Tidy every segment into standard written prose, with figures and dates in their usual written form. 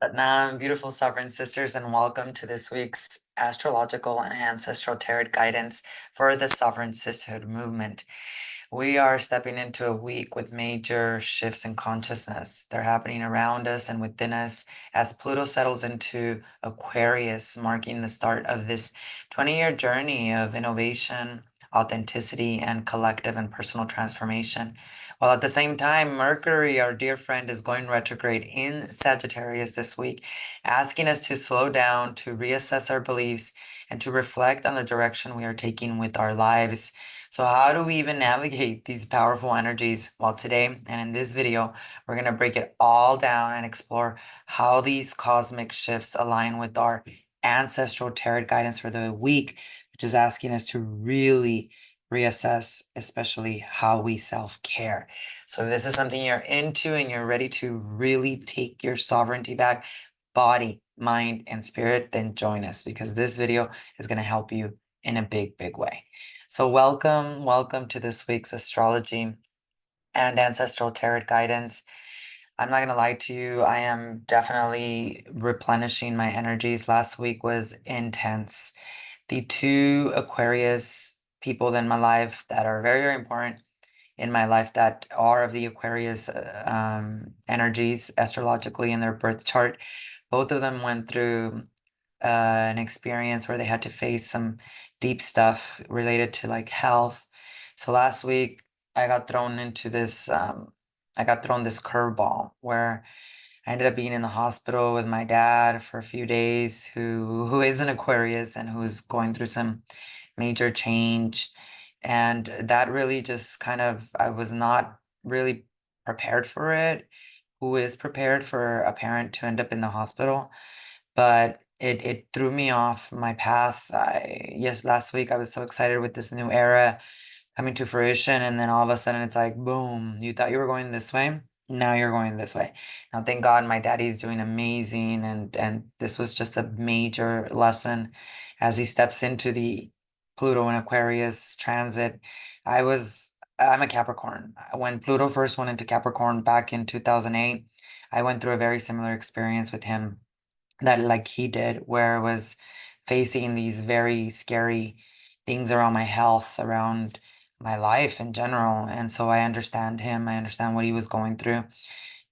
Beautiful sovereign sisters, and welcome to this week's astrological and ancestral tarot guidance for the sovereign sisterhood movement. We are stepping into a week with major shifts in consciousness. They're happening around us and within us as Pluto settles into Aquarius, marking the start of this 20-year journey of innovation, authenticity, and collective and personal transformation. While at the same time, Mercury, our dear friend, is going retrograde in Sagittarius this week, asking us to slow down, to reassess our beliefs, and to reflect on the direction we are taking with our lives. So how do we even navigate these powerful energies? Well, today and in this video, we're going to break it all down and explore how these cosmic shifts align with our ancestral tarot guidance for the week, which is asking us to really reassess, especially how we self-care. So if this is something you're into and you're ready to really take your sovereignty back, body, mind, and spirit, then join us because this video is going to help you in a big, big way. So welcome to this week's astrology and ancestral tarot guidance. I'm not going to lie to you, I am definitely replenishing my energies. Last week was intense. The two Aquarius people in my life that are very, very important in my life that are of the Aquarius energies astrologically in their birth chart, both of them went through an experience where they had to face some deep stuff related to like health. So last week I got thrown into this I got thrown this curveball where I ended up being in the hospital with my dad for a few days who is an Aquarius and who's going through some major change. And that really just kind of, I was not really prepared for it. Who is prepared for a parent to end up in the hospital? But it threw me off my path. Yes, last week I was so excited with this new era coming to fruition, and then all of a sudden it's like, boom, you thought you were going this way, now you're going this way. Now, thank God my daddy's doing amazing, and this was just a major lesson as he steps into the Pluto and Aquarius transit. I'm a Capricorn. When Pluto first went into Capricorn back in 2008, I went through a very similar experience with him that like he did, where I was facing these very scary things around my health, around my life in general. And so I understand him. I understand what he was going through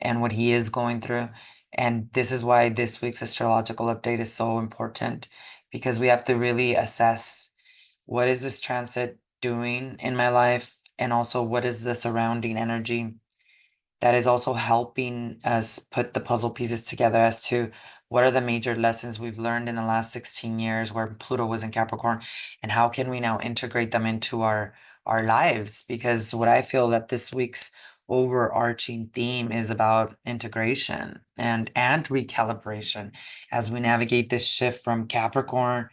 and what he is going through. And this is why this week's astrological update is so important, because we have to really assess what is this transit doing in my life, and also what is the surrounding energy that is also helping us put the puzzle pieces together as to what are the major lessons we've learned in the last 16 years where Pluto was in Capricorn, and how can we now integrate them into our lives? Because what I feel that this week's overarching theme is about integration and recalibration as we navigate this shift from Capricorn,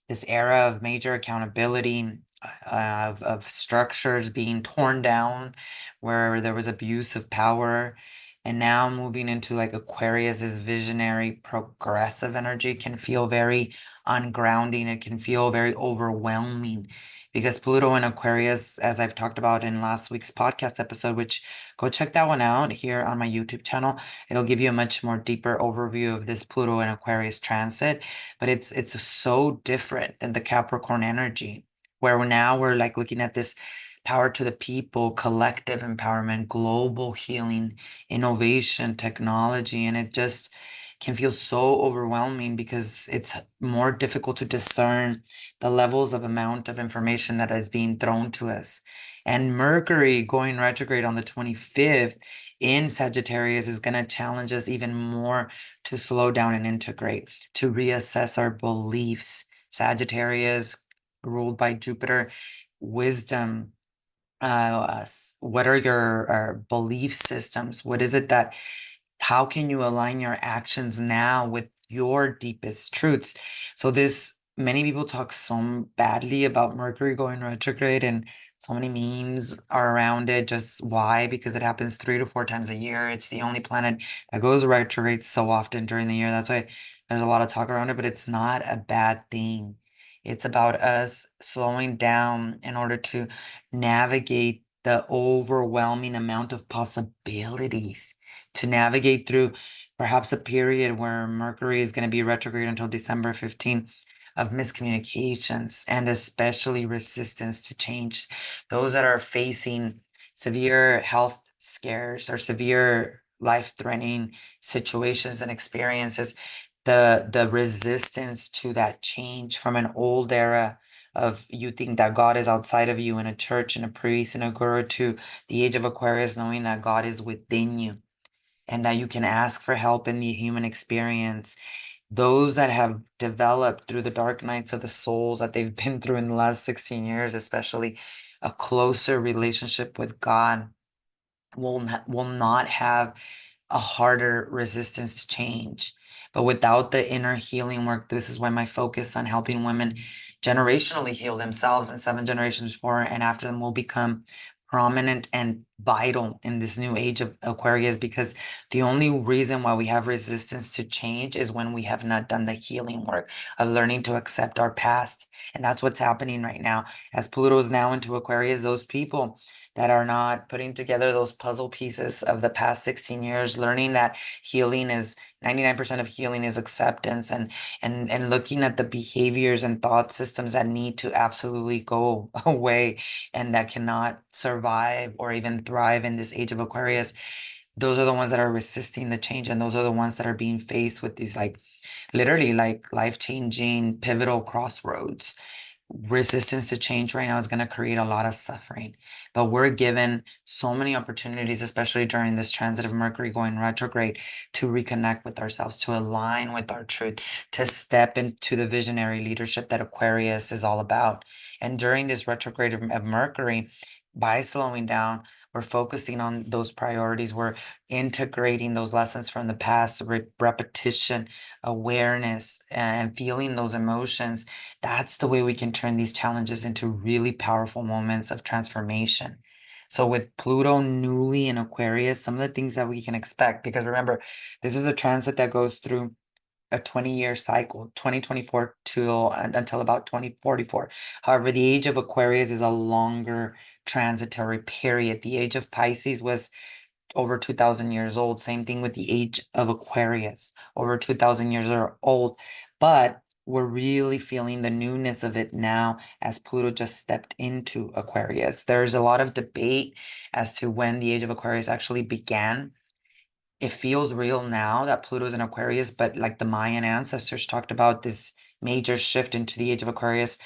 this era of major accountability, of structures being torn down where there was abuse of power, and now moving into like Aquarius's visionary progressive energy can feel very ungrounding. It can feel very overwhelming because Pluto and Aquarius, as I've talked about in last week's podcast episode, which go check that one out here on my YouTube channel. It'll give you a much more deeper overview of this Pluto and Aquarius transit, but it's so different than the Capricorn energy, where now we're like looking at this power to the people, collective empowerment, global healing, innovation, technology, and it just can feel so overwhelming because it's more difficult to discern the levels of amount of information that is being thrown to us. And Mercury going retrograde on the 25th in Sagittarius is going to challenge us even more to slow down and integrate, to reassess our beliefs. Sagittarius, ruled by Jupiter, wisdom, what are your belief systems? What is it that, how can you align your actions now with your deepest truths? So this, many people talk so badly about Mercury going retrograde, and so many memes are around it. Just why? Because it happens 3 to 4 times a year. It's the only planet that goes retrograde so often during the year. That's why there's a lot of talk around it, but it's not a bad thing. It's about us slowing down in order to navigate the overwhelming amount of possibilities to navigate through perhaps a period where Mercury is going to be retrograde until December 15th of miscommunications and especially resistance to change. Those that are facing severe health scares or severe life-threatening situations and experiences, the resistance to that change from an old era of you think that God is outside of you in a church and a priest and a guru to the age of Aquarius, knowing that God is within you and that you can ask for help in the human experience. Those that have developed through the dark nights of the souls that they've been through in the last 16 years, especially a closer relationship with God, will not have a harder resistance to change. But without the inner healing work, this is why my focus on helping women generationally heal themselves and 7 generations before and after them will become prominent and vital in this new age of Aquarius, because the only reason why we have resistance to change is when we have not done the healing work of learning to accept our past. And that's what's happening right now. As Pluto is now into Aquarius, those people that are not putting together those puzzle pieces of the past 16 years, learning that healing is 99% of healing is acceptance, and looking at the behaviors and thought systems that need to absolutely go away and that cannot survive or even thrive in this age of Aquarius. Those are the ones that are resisting the change, and those are the ones that are being faced with these like literally like life-changing pivotal crossroads. Resistance to change right now is going to create a lot of suffering, but we're given so many opportunities, especially during this transit of Mercury going retrograde, to reconnect with ourselves, to align with our truth, to step into the visionary leadership that Aquarius is all about. And during this retrograde of Mercury, by slowing down, we're focusing on those priorities. We're integrating those lessons from the past, repetition, awareness, and feeling those emotions. That's the way we can turn these challenges into really powerful moments of transformation. So with Pluto newly in Aquarius, some of the things that we can expect, because remember, this is a transit that goes through a 20-year cycle, 2024 until about 2044. However, the age of Aquarius is a longer transitory period. The age of Pisces was over 2,000 years old. Same thing with the age of Aquarius, over 2,000 years old. But we're really feeling the newness of it now as Pluto just stepped into Aquarius. There's a lot of debate as to when the age of Aquarius actually began. It feels real now that Pluto's in Aquarius, but like the Mayan ancestors talked about this major shift into the age of Aquarius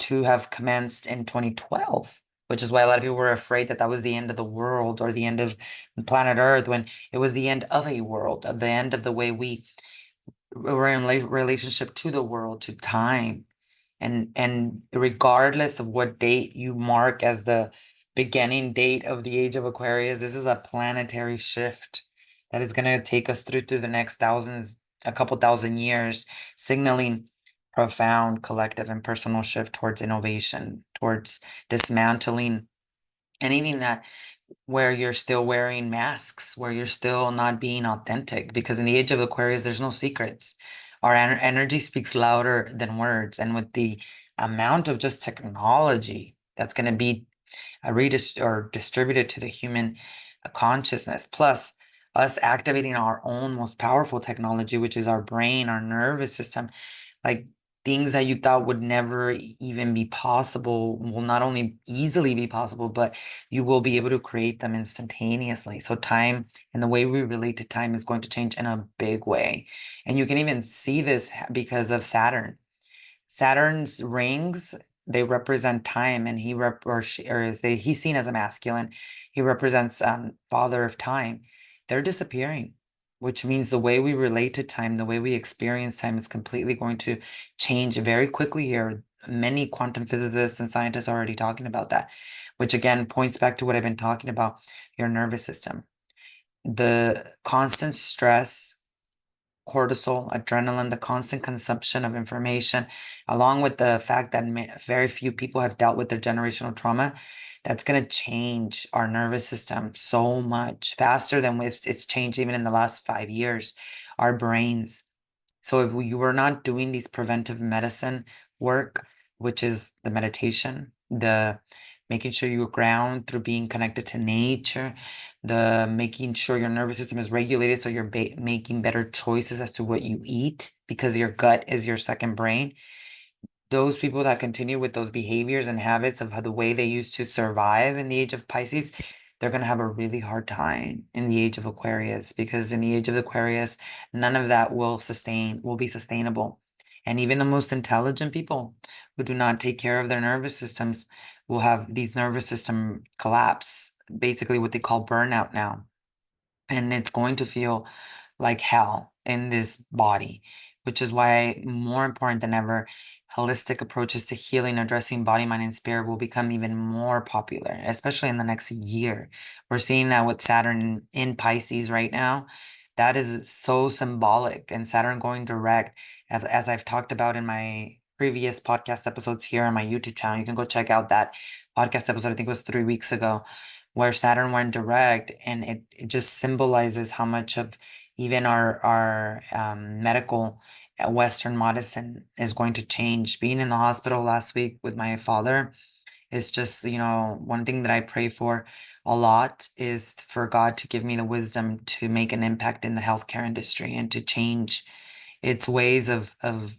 to have commenced in 2012, which is why a lot of people were afraid that that was the end of the world or the end of planet Earth, when it was the end of a world, of the end of the way we were in relationship to the world, to time. And regardless of what date you mark as the beginning date of the age of Aquarius, this is a planetary shift that is going to take us through to the next a couple thousand years, signaling profound collective and personal shift towards innovation, towards dismantling anything that where you're still wearing masks, where you're still not being authentic. Because in the age of Aquarius, there's no secrets. Our energy speaks louder than words. And with the amount of just technology that's going to be distributed to the human consciousness, plus us activating our own most powerful technology, which is our brain, our nervous system, like things that you thought would never even be possible will not only easily be possible, but you will be able to create them instantaneously. So time and the way we relate to time is going to change in a big way. And you can even see this because of Saturn. Saturn's rings, they represent time, and he rep or she or is they he's seen as a masculine. He represents father of time. They're disappearing, which means the way we relate to time, the way we experience time is completely going to change very quickly here. Many quantum physicists and scientists are already talking about that, which again points back to what I've been talking about, your nervous system. The constant stress, cortisol, adrenaline, the constant consumption of information, along with the fact that very few people have dealt with their generational trauma, that's going to change our nervous system so much faster than it's changed even in the last 5 years, our brains. So if we were not doing these preventive medicine work, which is the meditation, making sure you ground through being connected to nature, the making sure your nervous system is regulated so you're making better choices as to what you eat because your gut is your second brain. Those people that continue with those behaviors and habits of how the way they used to survive in the age of Pisces, they're going to have a really hard time in the age of Aquarius, because in the age of Aquarius, none of that will be sustainable. And even the most intelligent people who do not take care of their nervous systems will have these nervous system collapse, basically what they call burnout now. And it's going to feel like hell in this body, which is why, more important than ever, holistic approaches to healing, addressing body, mind, and spirit will become even more popular, especially in the next year. We're seeing that with Saturn in Pisces right now. That is so symbolic, and Saturn going direct, as I've talked about in my previous podcast episodes here on my YouTube channel. You can go check out that podcast episode, I think it was 3 weeks ago, where Saturn went direct, and it just symbolizes how much of even our medical Western medicine is going to change. Being in the hospital last week with my father is just, one thing that I pray for a lot is for God to give me the wisdom to make an impact in the healthcare industry and to change its ways of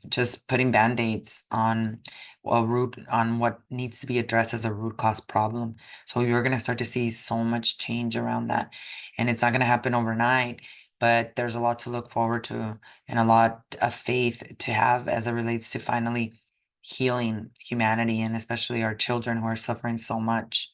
just putting band-aids on on what needs to be addressed as a root cause problem. So you're going to start to see so much change around that. And it's not going to happen overnight, but there's a lot to look forward to and a lot of faith to have as it relates to finally healing humanity, and especially our children who are suffering so much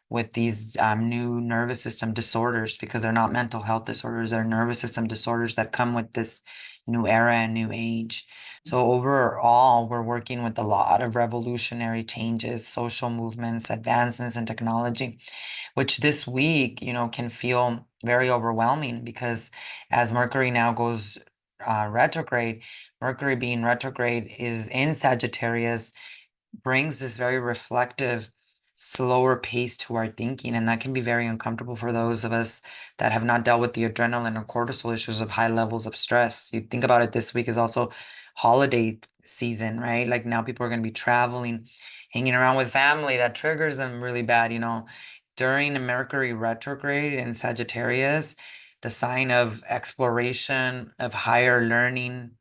with these new nervous system disorders, because they're not mental health disorders, they're nervous system disorders that come with this new era and new age. So overall, we're working with a lot of revolutionary changes, social movements, advancements in technology, which this week, can feel very overwhelming, because as Mercury now goes retrograde, Mercury being retrograde is in Sagittarius, brings this very reflective, slower pace to our thinking. And that can be very uncomfortable for those of us that have not dealt with the adrenaline or cortisol issues of high levels of stress. You think about it, this week is also holiday season, right? Like now people are going to be traveling, hanging around with family. That triggers them really bad, during the Mercury retrograde in Sagittarius, the sign of exploration, of higher learning,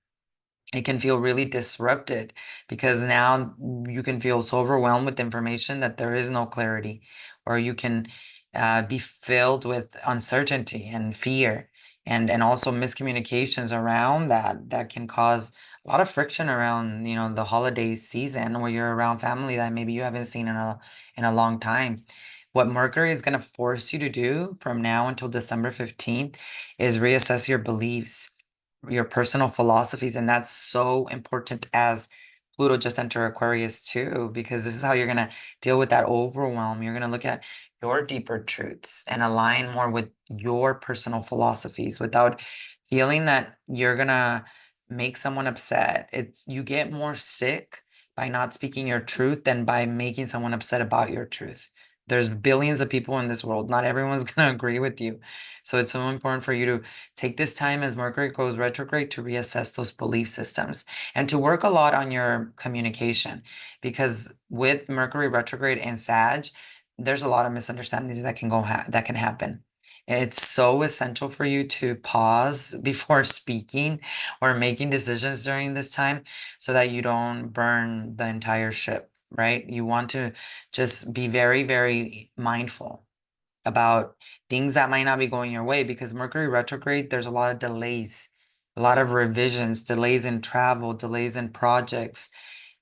it can feel really disrupted, because now you can feel so overwhelmed with information that there is no clarity, or you can be filled with uncertainty and fear, and also miscommunications around that can cause a lot of friction around the holiday season, where you're around family that maybe you haven't seen in a long time. What Mercury is going to force you to do from now until December 15th is reassess your beliefs, your personal philosophies. And that's so important as Pluto just entered Aquarius too, because this is how you're going to deal with that overwhelm. You're going to look at your deeper truths and align more with your personal philosophies without feeling that you're going to make someone upset. You get more sick by not speaking your truth than by making someone upset about your truth. There's billions of people in this world. Not everyone's going to agree with you. So it's so important for you to take this time as Mercury goes retrograde to reassess those belief systems and to work a lot on your communication, because with Mercury retrograde and Sag, there's a lot of misunderstandings that that can happen. It's so essential for you to pause before speaking or making decisions during this time, so that you don't burn the entire ship, right? You want to just be very, very mindful about things that might not be going your way, because Mercury retrograde, there's a lot of delays, a lot of revisions, delays in travel, delays in projects.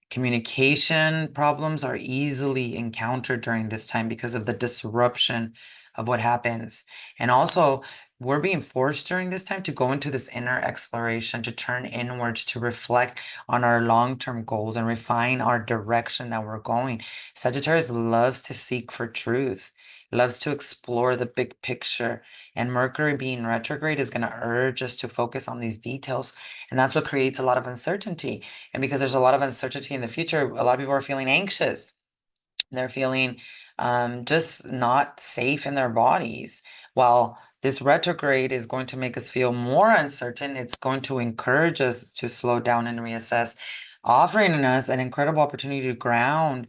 Communication problems are easily encountered during this time because of the disruption of what happens. And also, we're being forced during this time to go into this inner exploration, to turn inwards, to reflect on our long-term goals and refine our direction that we're going. Sagittarius loves to seek for truth, loves to explore the big picture. And Mercury being retrograde is going to urge us to focus on these details. And that's what creates a lot of uncertainty. And because there's a lot of uncertainty in the future, a lot of people are feeling anxious. They're feeling just not safe in their bodies. While this retrograde is going to make us feel more uncertain, it's going to encourage us to slow down and reassess, offering us an incredible opportunity to ground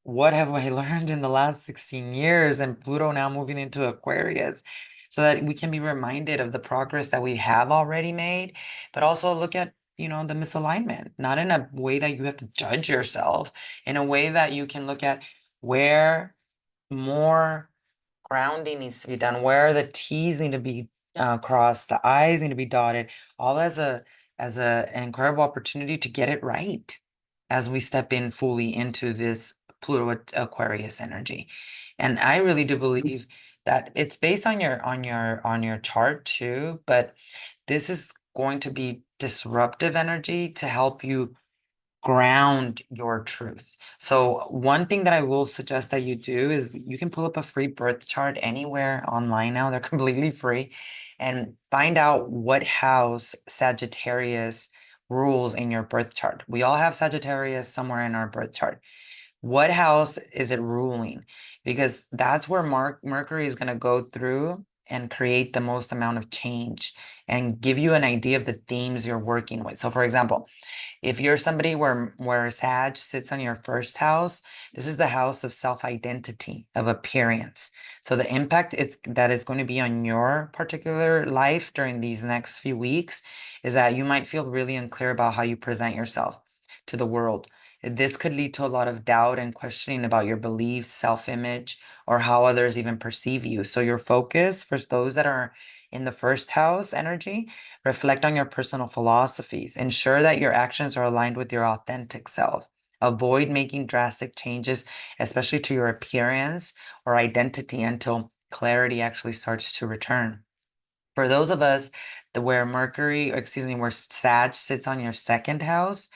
what have I learned in the last 16 years? And Pluto now moving into Aquarius, so that we can be reminded of the progress that we have already made, but also look at, the misalignment, not in a way that you have to judge yourself, in a way that you can look at where more grounding needs to be done, where the T's need to be crossed, the I's need to be dotted, all an incredible opportunity to get it right as we step in fully into this Pluto Aquarius energy. And I really do believe that it's based on your chart too, but this is going to be disruptive energy to help you ground your truth. So one thing that I will suggest that you do is you can pull up a free birth chart anywhere online now. They're completely free, and find out what house Sagittarius rules in your birth chart. We all have Sagittarius somewhere in our birth chart. What house is it ruling? Because that's where Mercury is going to go through and create the most amount of change and give you an idea of the themes you're working with. So for example, if you're somebody where Sag sits on your first house, this is the house of self-identity, of appearance. So the impact that it's going to be on your particular life during these next few weeks is that you might feel really unclear about how you present yourself to the world. This could lead to a lot of doubt and questioning about your beliefs, self-image, or how others even perceive you. So your focus for those that are in the first house energy, reflect on your personal philosophies. Ensure that your actions are aligned with your authentic self. Avoid making drastic changes, especially to your appearance or identity, until clarity actually starts to return. For those of us where Sag sits on your second house,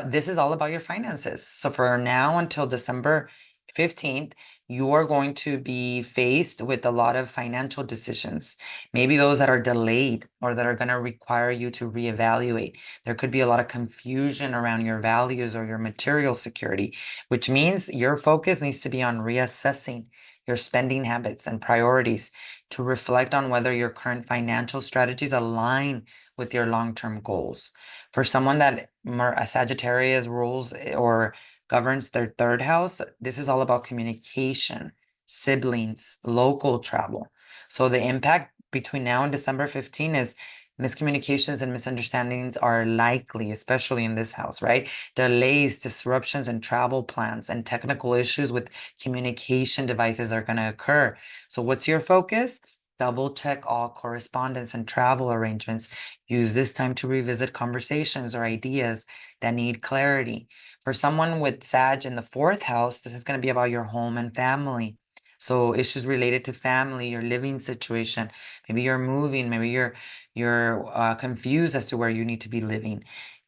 this is all about your finances. So for now until December 15th, you are going to be faced with a lot of financial decisions, maybe those that are delayed or that are going to require you to reevaluate. There could be a lot of confusion around your values or your material security, which means your focus needs to be on reassessing your spending habits and priorities to reflect on whether your current financial strategies align with your long-term goals. For someone that a Sagittarius rules or governs their third house, this is all about communication, siblings, local travel. So the impact between now and December 15 is miscommunications and misunderstandings are likely, especially in this house, right? Delays, disruptions in travel plans, and technical issues with communication devices are going to occur. So what's your focus? Double check all correspondence and travel arrangements. Use this time to revisit conversations or ideas that need clarity. For someone with Sag in the fourth house, this is going to be about your home and family. So issues related to family, your living situation, maybe you're moving, maybe you're confused as to where you need to be living.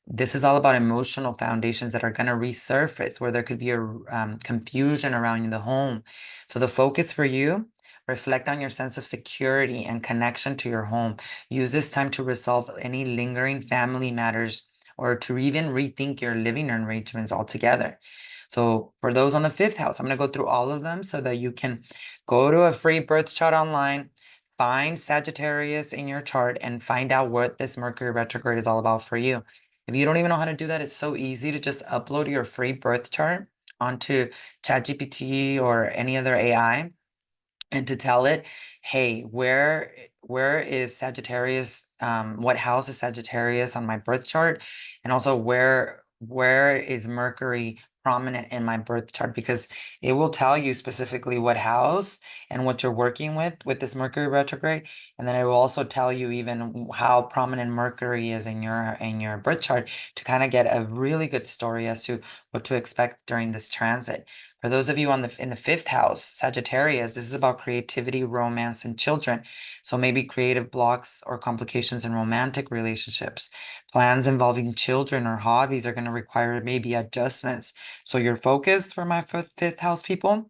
This is all about emotional foundations that are going to resurface, where there could be a confusion around the home. So the focus for you, reflect on your sense of security and connection to your home. Use this time to resolve any lingering family matters or to even rethink your living arrangements altogether. So for those on the fifth house, I'm going to go through all of them so that you can go to a free birth chart online, find Sagittarius in your chart, and find out what this Mercury retrograde is all about for you. If you don't even know how to do that, it's so easy to just upload your free birth chart onto ChatGPT or any other AI and to tell it, hey, where is Sagittarius? What house is Sagittarius on my birth chart? And also where is Mercury prominent in my birth chart? Because it will tell you specifically what house and what you're working with this Mercury retrograde. And then it will also tell you even how prominent Mercury is in your birth chart to kind of get a really good story as to what to expect during this transit. For those of you in the fifth house, Sagittarius, this is about creativity, romance, and children. So maybe creative blocks or complications in romantic relationships. Plans involving children or hobbies are going to require maybe adjustments. So your focus for my fifth house people,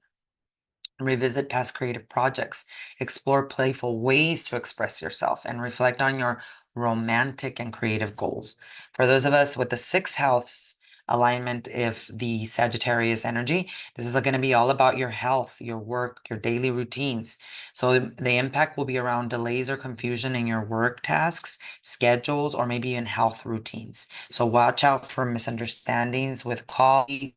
revisit past creative projects, explore playful ways to express yourself, and reflect on your romantic and creative goals. For those of us with the sixth house alignment, if the Sagittarius energy, this is going to be all about your health, your work, your daily routines. So the impact will be around delays or confusion in your work tasks, schedules, or maybe even health routines. So watch out for misunderstandings with colleagues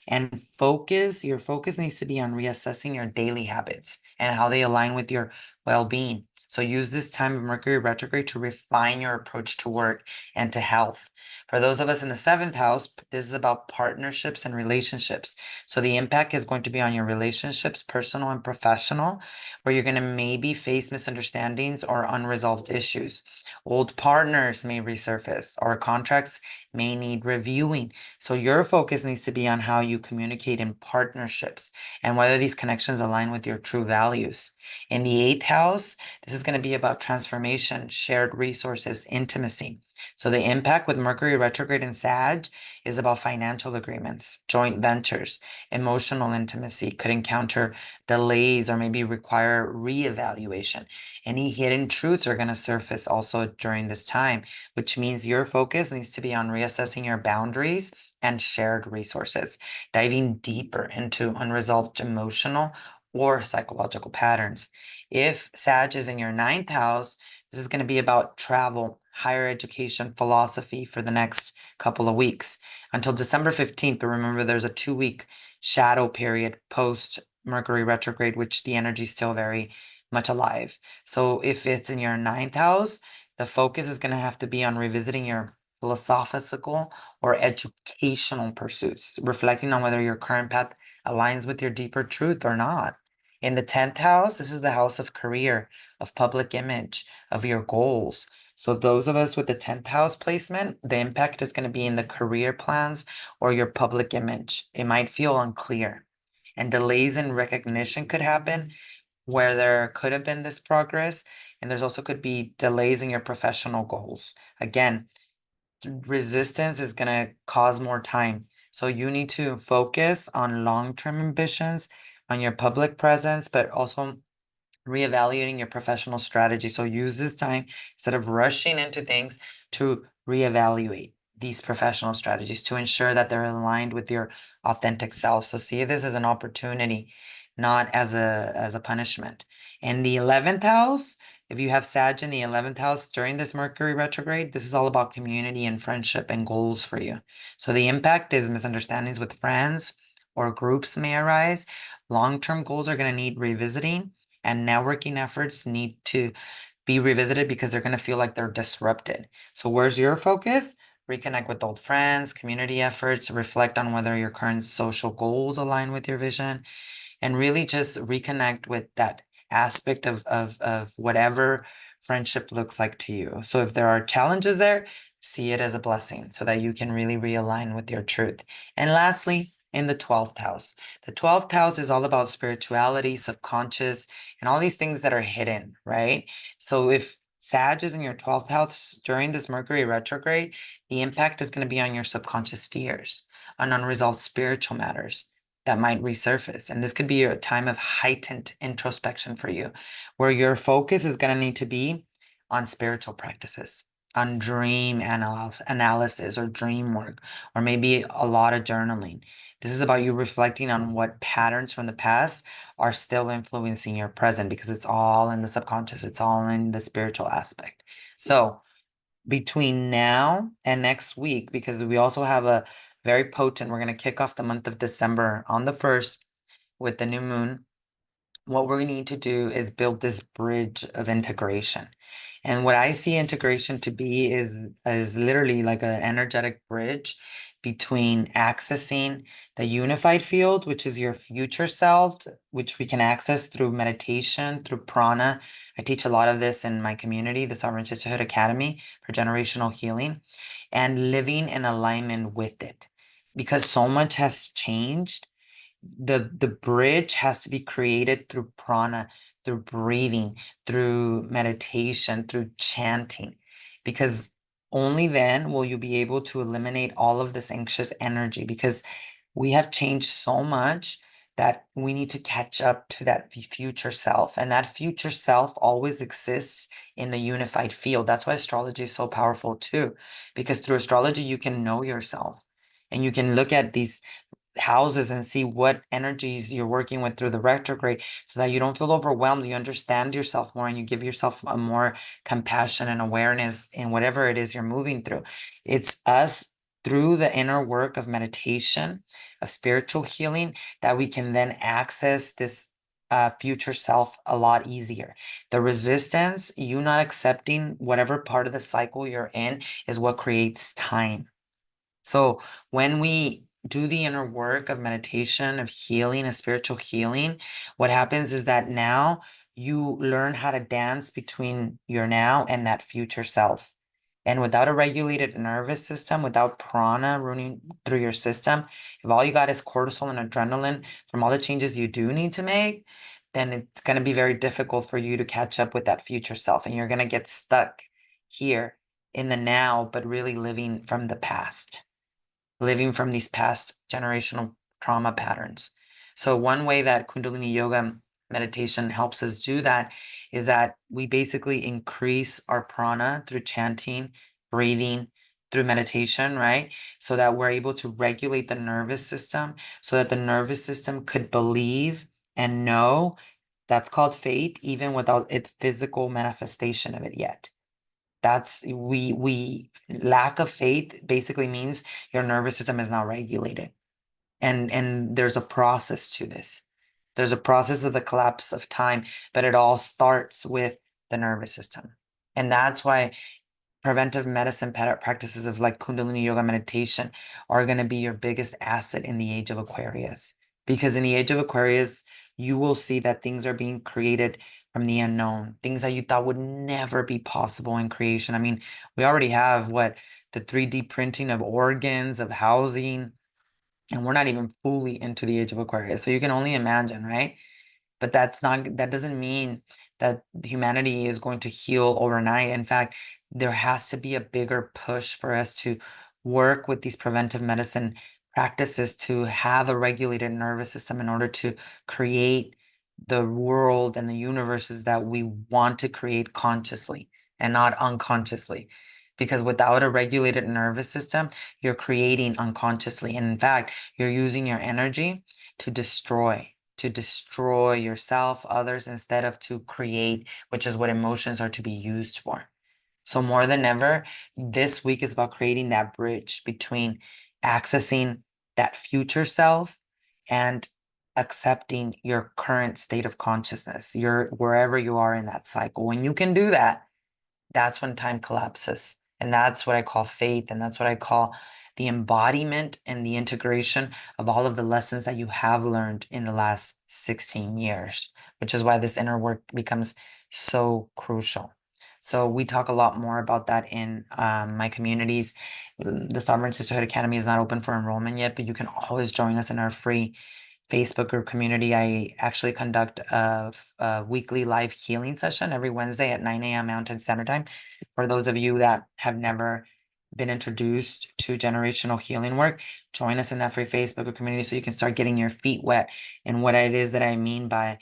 and focus. Your focus needs to be on reassessing your daily habits and how they align with your well-being. So use this time of Mercury retrograde to refine your approach to work and to health. For those of us in the seventh house, this is about partnerships and relationships. So the impact is going to be on your relationships, personal and professional, where you're going to maybe face misunderstandings or unresolved issues. Old partners may resurface, or contracts may need reviewing. So your focus needs to be on how you communicate in partnerships and whether these connections align with your true values. In the eighth house, this is going to be about transformation, shared resources, intimacy. So the impact with Mercury retrograde in Sag is about financial agreements, joint ventures, emotional intimacy could encounter delays or maybe require reevaluation. Any hidden truths are going to surface also during this time, which means your focus needs to be on reassessing your boundaries and shared resources, diving deeper into unresolved emotional or psychological patterns. If Sag is in your ninth house, this is going to be about travel, higher education, philosophy for the next couple of weeks until December 15th. But remember, there's a 2-week shadow period post Mercury retrograde, which the energy is still very much alive. So if it's in your ninth house, the focus is going to have to be on revisiting your philosophical or educational pursuits, reflecting on whether your current path aligns with your deeper truth or not. In the 10th house, this is the house of career, of public image, of your goals. So those of us with the 10th house placement, the impact is going to be in the career plans or your public image. It might feel unclear, and delays in recognition could happen where there could have been this progress, and there's also could be delays in your professional goals. Again, resistance is going to cause more time. So you need to focus on long-term ambitions, on your public presence, but also reevaluating your professional strategy. So use this time instead of rushing into things to reevaluate these professional strategies to ensure that they're aligned with your authentic self. So see this as an opportunity, not as a punishment. In the 11th house, if you have Sag in the 11th house during this Mercury retrograde, this is all about community and friendship and goals for you. So the impact is misunderstandings with friends or groups may arise. Long-term goals are going to need revisiting, and networking efforts need to be revisited because they're going to feel like they're disrupted. So where's your focus? Reconnect with old friends, community efforts, reflect on whether your current social goals align with your vision, and really just reconnect with that aspect of whatever friendship looks like to you. So if there are challenges there, see it as a blessing so that you can really realign with your truth. And lastly, in the 12th house. The 12th house is all about spirituality, subconscious, and all these things that are hidden, right? So if Sag is in your 12th house during this Mercury retrograde, the impact is going to be on your subconscious fears, on unresolved spiritual matters that might resurface. And this could be a time of heightened introspection for you, where your focus is going to need to be on spiritual practices, on dream analysis or dream work, or maybe a lot of journaling. This is about you reflecting on what patterns from the past are still influencing your present, because it's all in the subconscious, it's all in the spiritual aspect. So between now and next week, because we also have a very potent, we're going to kick off the month of December on the 1st with the new moon. What we need to do is build this bridge of integration. And what I see integration to be is literally like an energetic bridge between accessing the unified field, which is your future self, which we can access through meditation, through prana. I teach a lot of this in my community, the Sovereign Sisterhood Academy for generational healing, and living in alignment with it. Because so much has changed, the bridge has to be created through prana, through breathing, through meditation, through chanting, because only then will you be able to eliminate all of this anxious energy, because we have changed so much that we need to catch up to that future self, and that future self always exists in the unified field. That's why astrology is so powerful too, because through astrology you can know yourself, and you can look at these houses and see what energies you're working with through the retrograde, so that you don't feel overwhelmed. You understand yourself more and you give yourself a more compassion and awareness in whatever it is you're moving through. It's us through the inner work of meditation, of spiritual healing, that we can then access this future self a lot easier. The resistance, you not accepting whatever part of the cycle you're in, is what creates time. So when we do the inner work of meditation, of healing, of spiritual healing, what happens is that now you learn how to dance between your now and that future self. And without a regulated nervous system, without prana running through your system, if all you got is cortisol and adrenaline from all the changes you do need to make, then it's going to be very difficult for you to catch up with that future self. And you're going to get stuck here in the now, but really living from the past, living from these past generational trauma patterns. So one way that Kundalini Yoga meditation helps us do that is that we basically increase our prana through chanting, breathing, through meditation, right? So that we're able to regulate the nervous system, so that the nervous system could believe and know. That's called faith, even without its physical manifestation of it yet. That's we lack of faith basically means your nervous system is not regulated. And there's a process to this. There's a process of the collapse of time, but it all starts with the nervous system. And that's why preventive medicine practices of like Kundalini yoga meditation are going to be your biggest asset in the age of Aquarius. Because in the age of Aquarius, you will see that things are being created from the unknown, things that you thought would never be possible in creation. I mean, we already have the 3D printing of organs, of housing, and we're not even fully into the age of Aquarius. So you can only imagine, right? But that doesn't mean that humanity is going to heal overnight. In fact, there has to be a bigger push for us to work with these preventive medicine practices to have a regulated nervous system in order to create the world and the universes that we want to create consciously and not unconsciously. Because without a regulated nervous system, you're creating unconsciously. And in fact, you're using your energy to destroy yourself, others, instead of to create, which is what emotions are to be used for. So more than ever, this week is about creating that bridge between accessing that future self and accepting your current state of consciousness, your wherever you are in that cycle. When you can do that, that's when time collapses. And that's what I call faith. And that's what I call the embodiment and the integration of all of the lessons that you have learned in the last 16 years, which is why this inner work becomes so crucial. So we talk a lot more about that in my communities. The Sovereign Sisterhood Academy is not open for enrollment yet, but you can always join us in our free Facebook group community. I actually conduct a weekly live healing session every Wednesday at 9 a.m. Mountain Standard Time. For those of you that have never been introduced to generational healing work, join us in that free Facebook community so you can start getting your feet wet in what it is that I mean by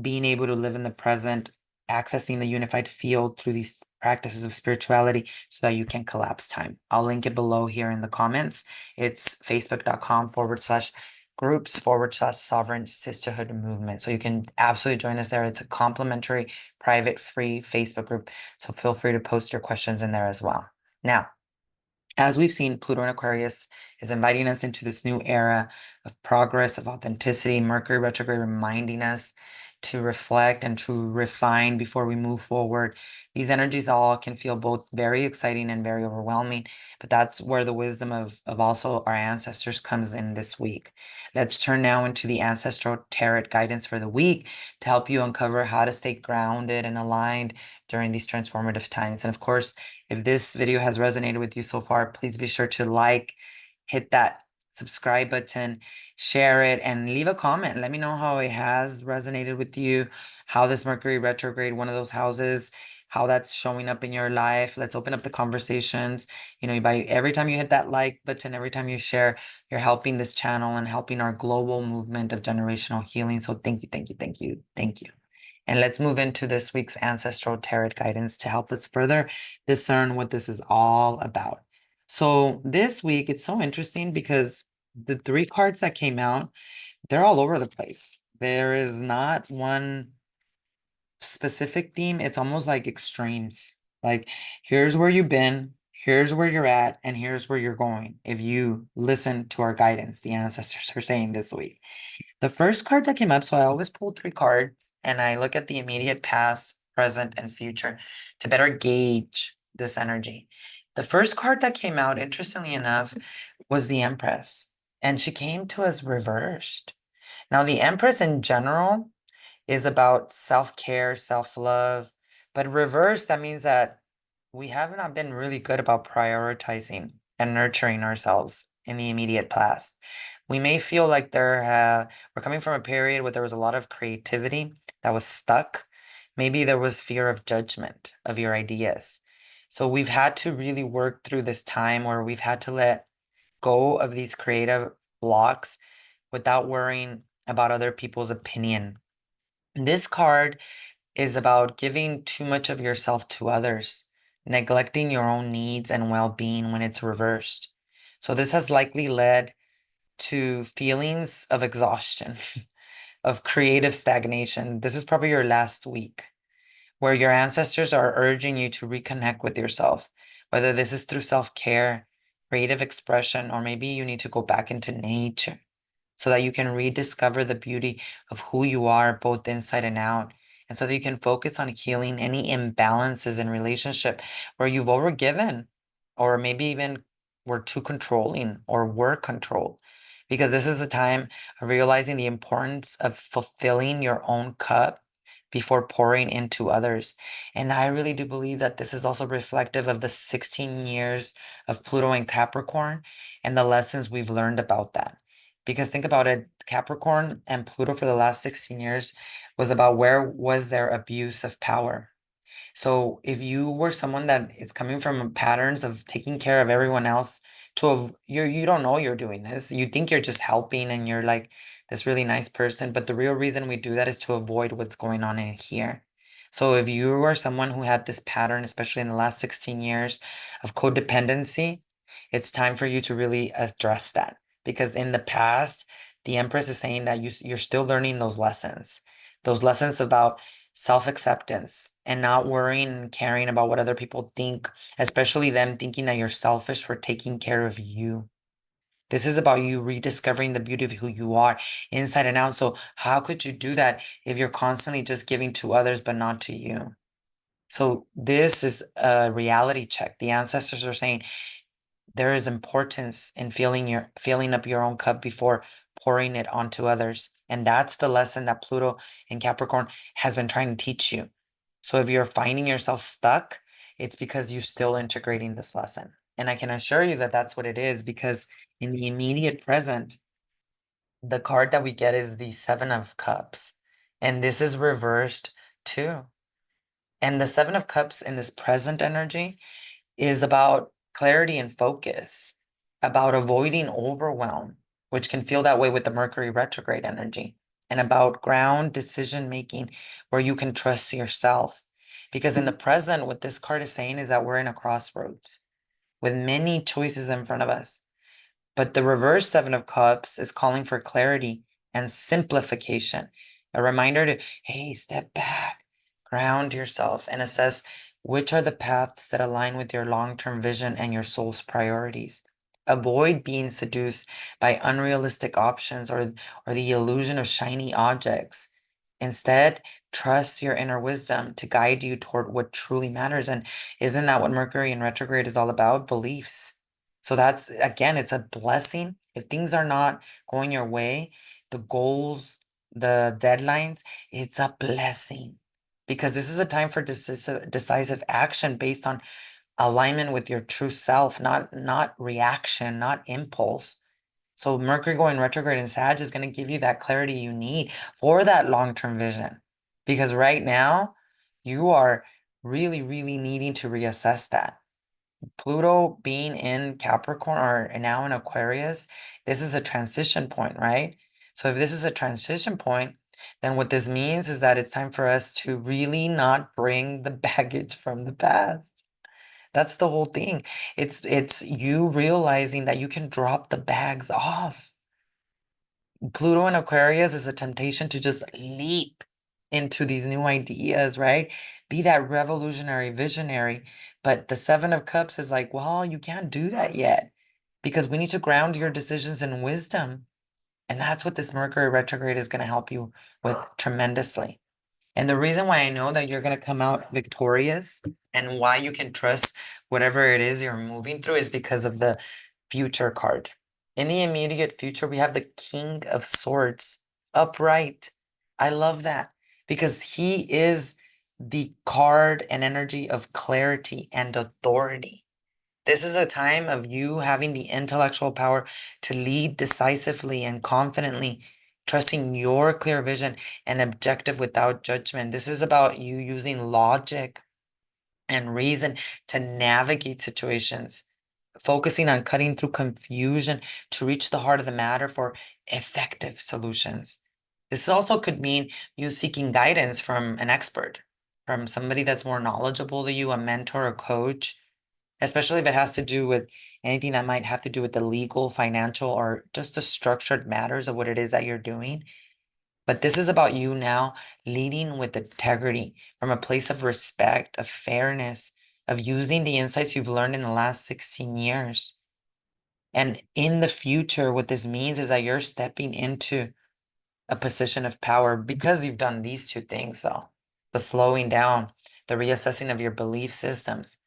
being able to live in the present, accessing the unified field through these practices of spirituality so that you can collapse time. I'll link it below here in the comments. It's facebook.com/groups/sovereign sisterhood movement. So you can absolutely join us there. It's a complimentary, private, free Facebook group. So feel free to post your questions in there as well. Now, as we've seen, Pluto in Aquarius is inviting us into this new era of progress, of authenticity. Mercury retrograde reminding us to reflect and to refine before we move forward. These energies all can feel both very exciting and very overwhelming, but that's where the wisdom of also our ancestors comes in this week. Let's turn now into the Ancestral Tarot guidance for the week to help you uncover how to stay grounded and aligned during these transformative times. And of course, if this video has resonated with you so far, please be sure to like, hit that subscribe button, share it, and leave a comment. Let me know how it has resonated with you, how this Mercury retrograde, one of those houses, how that's showing up in your life. Let's open up the conversations. You know, by every time you hit that like button, every time you share, you're helping this channel and helping our global movement of generational healing. So thank you, thank you, thank you, thank you. And let's move into this week's Ancestral Tarot guidance to help us further discern what this is all about. So this week, it's so interesting because the 3 cards that came out, they're all over the place. There is not one specific theme. It's almost like extremes. Like, here's where you've been, Here's where you're at, and here's where you're going. If you listen to our guidance, the ancestors are saying this week. The first card that came up, so I always pull 3 cards and I look at the immediate past, present, and future to better gauge this energy. The first card that came out, interestingly enough, was the Empress, and she came to us reversed. Now, the Empress in general is about self-care, self-love, but reverse, that means that we have not been really good about prioritizing and nurturing ourselves in the immediate past. We may feel like we're coming from a period where there was a lot of creativity that was stuck. Maybe there was fear of judgment of your ideas. So we've had to really work through this time where we've had to let go of these creative blocks without worrying about other people's opinion. This card is about giving too much of yourself to others, neglecting your own needs and well-being when it's reversed. So this has likely led to feelings of exhaustion, of creative stagnation. This is probably your last week where your ancestors are urging you to reconnect with yourself, whether this is through self-care, creative expression, or maybe you need to go back into nature so that you can rediscover the beauty of who you are, both inside and out. And so that you can focus on healing any imbalances in relationship where you've overgiven, or maybe even were too controlling or were controlled. Because this is a time of realizing the importance of fulfilling your own cup before pouring into others. And I really do believe that this is also reflective of the 16 years of Pluto and Capricorn and the lessons we've learned about that. Because think about it, Capricorn and Pluto for the last 16 years was about where was their abuse of power. So if you were someone that is coming from patterns of taking care of everyone else you don't know you're doing this. You think you're just helping and you're like this really nice person, but the real reason we do that is to avoid what's going on in here. So if you are someone who had this pattern, especially in the last 16 years of codependency, it's time for you to really address that. Because in the past, the Empress is saying that you're still learning those lessons about self-acceptance and not worrying and caring about what other people think, especially them thinking that you're selfish for taking care of you. This is about you rediscovering the beauty of who you are inside and out. So how could you do that if you're constantly just giving to others but not to you? So this is a reality check. The ancestors are saying there is importance in filling up your own cup before pouring it onto others. And that's the lesson that Pluto in Capricorn has been trying to teach you. So if you're finding yourself stuck, it's because you're still integrating this lesson. And I can assure you that that's what it is, because in the immediate present, the card that we get is the Seven of Cups. And this is reversed too. And the Seven of Cups in this present energy is about clarity and focus, about avoiding overwhelm, which can feel that way with the Mercury retrograde energy, and about ground decision making where you can trust yourself. Because in the present, what this card is saying is that we're in a crossroads with many choices in front of us. But the reverse Seven of Cups is calling for clarity and simplification, a reminder to, hey, step back, ground yourself, and assess which are the paths that align with your long-term vision and your soul's priorities. Avoid being seduced by unrealistic options or the illusion of shiny objects. Instead, trust your inner wisdom to guide you toward what truly matters. And isn't that what Mercury in retrograde is all about? Beliefs. So that's, again, it's a blessing. If things are not going your way, the goals, the deadlines, it's a blessing. Because this is a time for decisive action based on alignment with your true self, not reaction, not impulse. So Mercury going retrograde in Sag is going to give you that clarity you need for that long-term vision. Because right now, you are really, really needing to reassess that. Pluto being in Capricorn or now in Aquarius, this is a transition point, right? So if this is a transition point, then what this means is that it's time for us to really not bring the baggage from the past. That's the whole thing. It's you realizing that you can drop the bags off. Pluto in Aquarius is a temptation to just leap into these new ideas, right? Be that revolutionary visionary, But the Seven of Cups is like, well, you can't do that yet because we need to ground your decisions in wisdom. And that's what this Mercury retrograde is going to help you with tremendously. And the reason why I know that you're going to come out victorious and why you can trust whatever it is you're moving through is because of the future card. In the immediate future, we have the King of Swords upright. I love that because he is the card and energy of clarity and authority. This is a time of you having the intellectual power to lead decisively and confidently, trusting your clear vision and objective without judgment. This is about you using logic and reason to navigate situations, focusing on cutting through confusion to reach the heart of the matter for effective solutions. This also could mean you seeking guidance from an expert, from somebody that's more knowledgeable than you, a mentor, a coach, especially if it has to do with anything that might have to do with the legal, financial, or just the structured matters of what it is that you're doing. But this is about you now leading with integrity from a place of respect, of fairness, of using the insights you've learned in the last 16 years. And in the future, what this means is that you're stepping into a position of power because you've done these two things, though: the slowing down, the reassessing of your belief systems.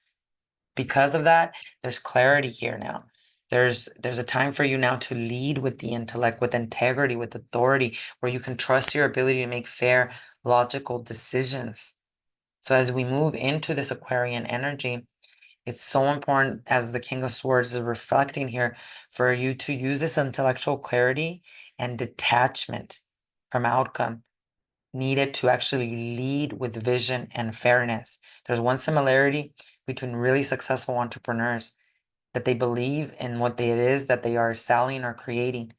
Because of that, there's clarity here now. There's a time for you now to lead with the intellect, with integrity, with authority, where you can trust your ability to make fair, logical decisions. So as we move into this Aquarian energy, it's so important, as the King of Swords is reflecting here, for you to use this intellectual clarity and detachment from outcome needed to actually lead with vision and fairness. There's one similarity between really successful entrepreneurs, that they believe in what it is that they are selling or creating,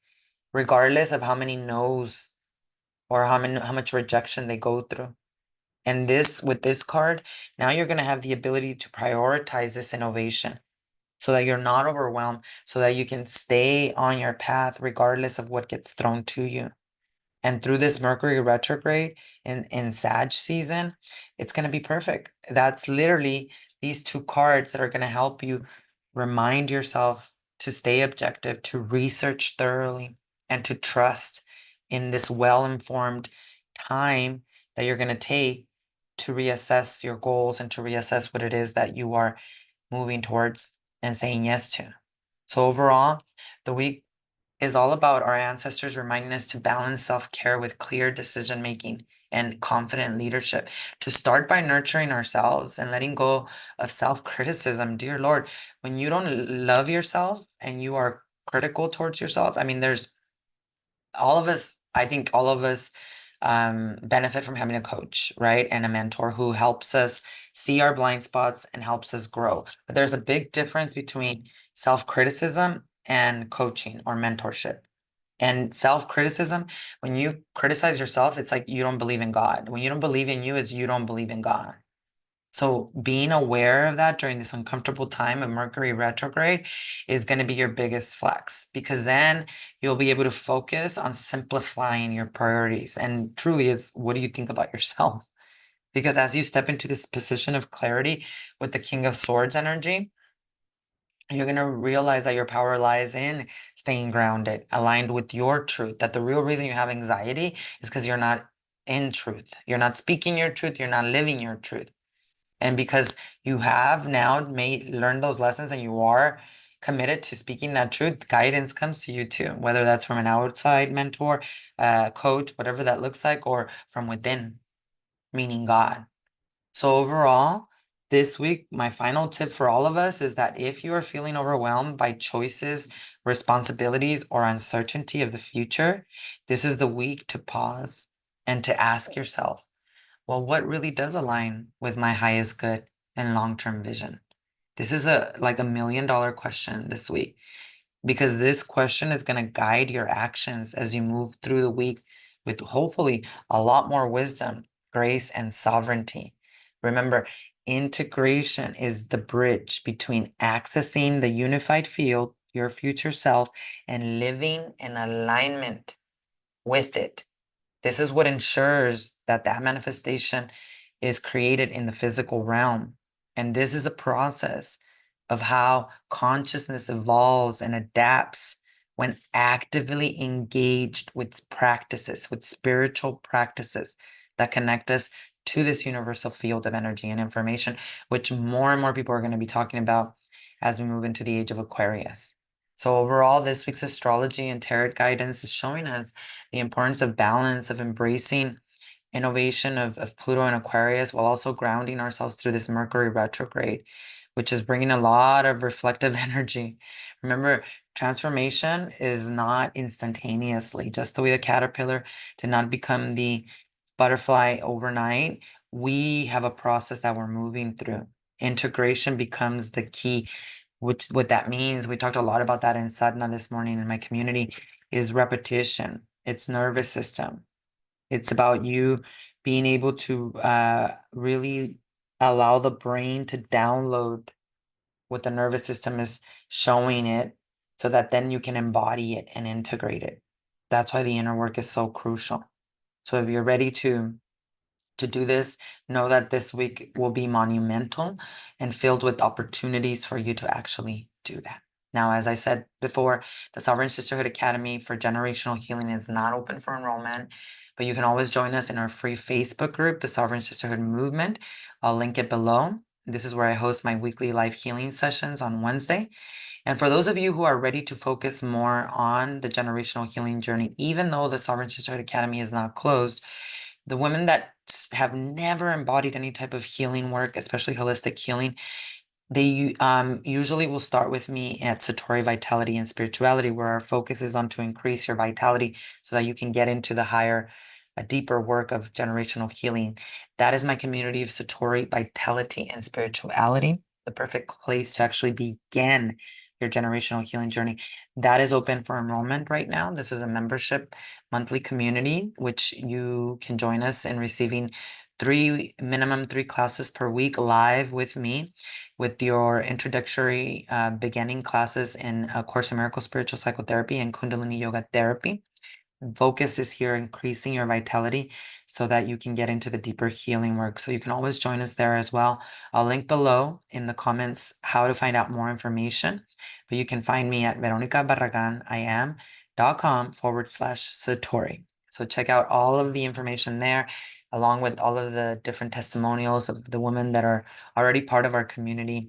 regardless of how many no's or how much rejection they go through. And this, with this card, now you're going to have the ability to prioritize this innovation so that you're not overwhelmed, so that you can stay on your path regardless of what gets thrown to you. And through this Mercury retrograde in Sag season, it's going to be perfect. That's literally these two cards that are going to help you remind yourself to stay objective, to research thoroughly, and to trust in this well-informed time that you're going to take to reassess your goals and to reassess what it is that you are moving towards and saying yes to. So overall, the week is all about our ancestors reminding us to balance self-care with clear decision making and confident leadership, to start by nurturing ourselves and letting go of self-criticism. Dear Lord, when you don't love yourself and you are critical towards yourself, I mean, there's all of us, I think all of us benefit from having a coach, right? And a mentor who helps us see our blind spots and helps us grow. But there's a big difference between self-criticism and coaching or mentorship. And self-criticism, when you criticize yourself, it's like you don't believe in God. When you don't believe in you, is you don't believe in God. So being aware of that during this uncomfortable time of Mercury retrograde is going to be your biggest flex, because then you'll be able to focus on simplifying your priorities. And truly, it's what do you think about yourself? Because as you step into this position of clarity with the King of Swords energy, you're going to realize that your power lies in staying grounded, aligned with your truth, that the real reason you have anxiety is because you're not in truth. You're not speaking your truth. You're not living your truth. And because you have now made learned those lessons and you are committed to speaking that truth, guidance comes to you too, whether that's from an outside mentor, coach, whatever that looks like, or from within, meaning God. So overall, this week, my final tip for all of us is that if you are feeling overwhelmed by choices, responsibilities, or uncertainty of the future, this is the week to pause and to ask yourself, well, what really does align with my highest good and long-term vision? This is like $1 million question this week, because this question is going to guide your actions as you move through the week with hopefully a lot more wisdom, grace, and sovereignty. Remember, integration is the bridge between accessing the unified field, your future self, and living in alignment with it. This is what ensures that that manifestation is created in the physical realm. And this is a process of how consciousness evolves and adapts when actively engaged with practices, with spiritual practices that connect us to this universal field of energy and information, which more and more people are going to be talking about as we move into the age of Aquarius. So overall, this week's astrology and tarot guidance is showing us the importance of balance, of embracing innovation of Pluto and Aquarius, while also grounding ourselves through this Mercury retrograde, which is bringing a lot of reflective energy. Remember, transformation is not instantaneously, just the way the caterpillar did not become the butterfly overnight. We have a process that we're moving through. Integration becomes the key, which what that means, we talked a lot about that in sadhana this morning in my community, is repetition. It's nervous system. It's about you being able to really allow the brain to download what the nervous system is showing it, so that then you can embody it and integrate it. That's why the inner work is so crucial. So if you're ready to do this, know that this week will be monumental and filled with opportunities for you to actually do that. Now, as I said before, the Sovereign Sisterhood Academy for Generational Healing is not open for enrollment, but you can always join us in our free Facebook group, the Sovereign Sisterhood Movement. I'll link it below. This is where I host my weekly live healing sessions on Wednesday. And for those of you who are ready to focus more on the generational healing journey, even though the Sovereign Sisterhood Academy is not closed, the women that have never embodied any type of healing work, especially holistic healing, they usually will start with me at Satori Vitality and Spirituality, where our focus is on to increase your vitality so that you can get into the higher, a deeper work of generational healing. That is my community of Satori Vitality and Spirituality, the perfect place to actually begin your generational healing journey. That is open for enrollment right now. This is a membership monthly community, which you can join us in receiving minimum three classes per week live with me, with your introductory beginning classes in A Course in Miracles, Spiritual Psychotherapy, and Kundalini Yoga Therapy. Focus is here increasing your vitality so that you can get into the deeper healing work. So you can always join us there as well. I'll link below in the comments how to find out more information, but you can find me at veronicabarraganiam.com/Satori. So check out all of the information there, along with all of the different testimonials of the women that are already part of our community.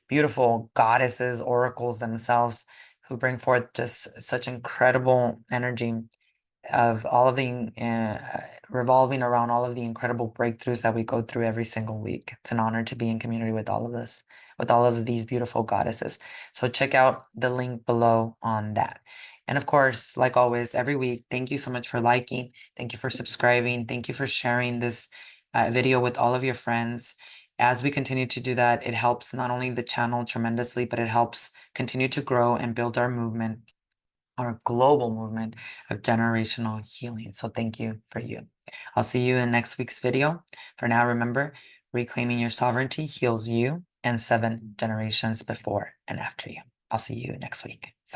Beautiful goddesses, oracles themselves, who bring forth just such incredible energy of all of the revolving around all of the incredible breakthroughs that we go through every single week. It's an honor to be in community with all of this, with all of these beautiful goddesses. So check out the link below on that. And of course, like always, every week, thank you so much for liking. Thank you for subscribing. Thank you for sharing this video with all of your friends. As we continue to do that, it helps not only the channel tremendously, but it helps continue to grow and build our movement, our global movement of generational healing. So thank you for you. I'll see you in next week's video. For now, remember, reclaiming your sovereignty heals you and 7 generations before and after you. I'll see you next week.